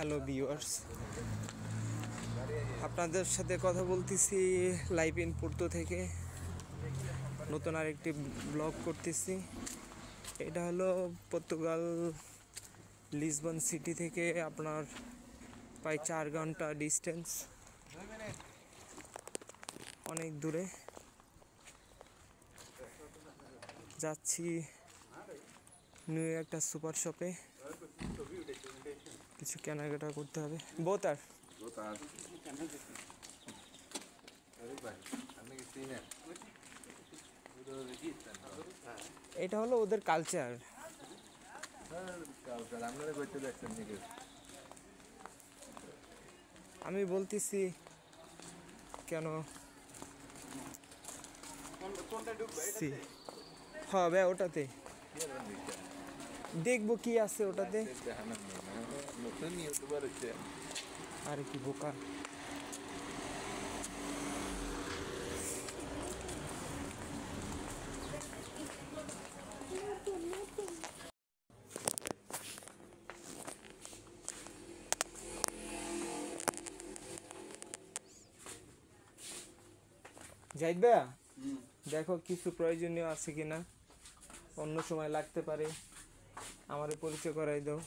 Hello viewers, আপনাদের সাথে কথা বলতেছি লাইভ ইন পোর্তো থেকে। নতুন আরেকটি ব্লগ করতেছি। এটা হলো পর্তুগাল লিসবন সিটি থেকে আপনার প্রায় 4 ঘন্টা ডিস্টেন্স, অনেক দূরে। যাচ্ছি নিউ একটা সুপার শপে, কিছু কেনাকাটা করতে হবে। বোতার এটা হলো ওদের কালচার। আমি বলতেছি কেন হবে ওটাতে, দেখবো কি আছে ওটাতে। আরে কি বোকা, যাইবা দেখো কিছু প্রয়োজনীয় আছে কিনা, অন্য সময় লাগতে পারে, আমারে পরিচয় করাই দাও।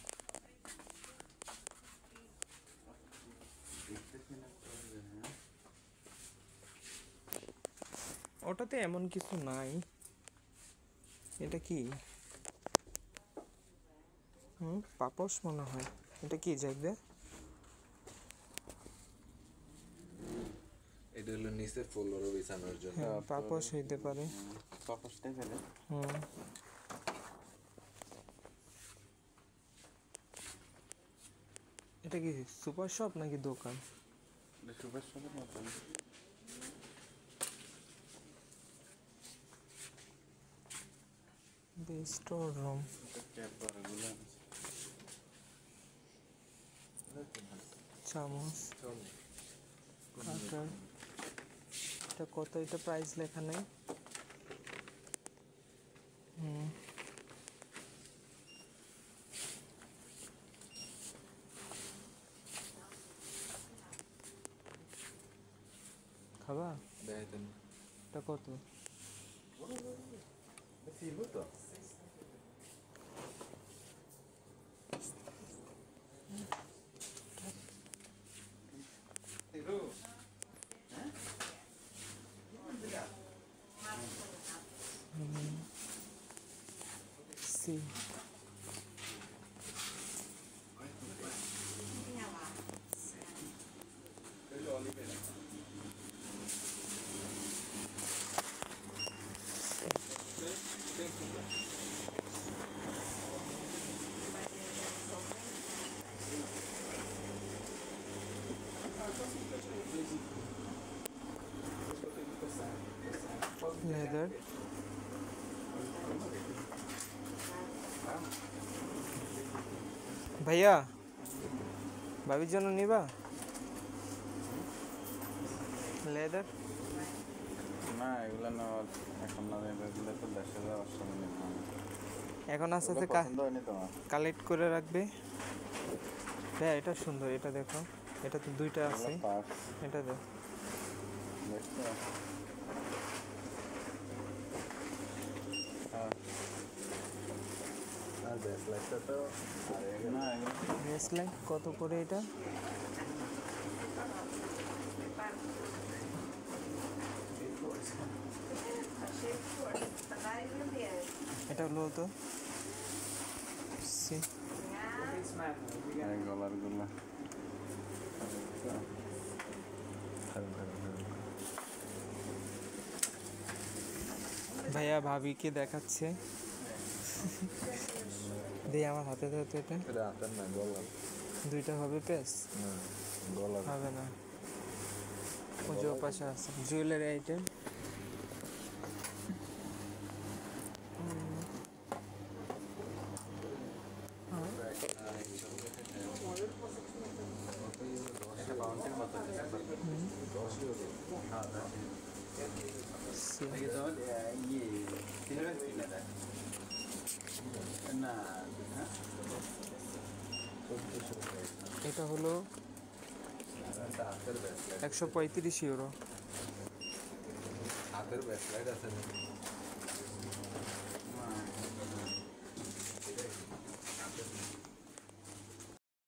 ওটাতে এমন কিছু নাই। এটা কি পাপোশ মনে হয়। এটা কি যাইবে? এটা হলো নিচে ফুলরও বিছানোর জন্য। পাপোশ হইতে পারে। পাপোশটাই ফেলে। এটা কি সুপার শপ নাকি দোকান? সুপার শপের মতন। Store room. চামচ, কাটার। এটা কত? এটা প্রাইস লেখা নেই। খাবা? এটা কত? সি leather. ভাইয়া, ভাবির জন্য নিবা লেদার? না, এগুলো না এখন না, এগুলো তো 10,000 সামনে। এখন আস্তে আস্তে কালেক্ট করে রাখবে। হ্যাঁ, এটা সুন্দর, এটা দেখো, এটা তো দুইটা আছে। এটা দেখো, ব্রেসলাইট কত করে এটা? এটা হলো তো গলার গুলা ভাইয়া ভাবিকে দেখাচ্ছে। দিয়ে আমার হাতে ধরতে, এটা দুইটা হবে পেস? হবে না, ওই যে পাশে আছে জুয়েলারি আইটেম। এটা হলো একটা হাতের ব্যাসলাইট 135 ইউরো। হাতের ব্যাসলাইট আছে না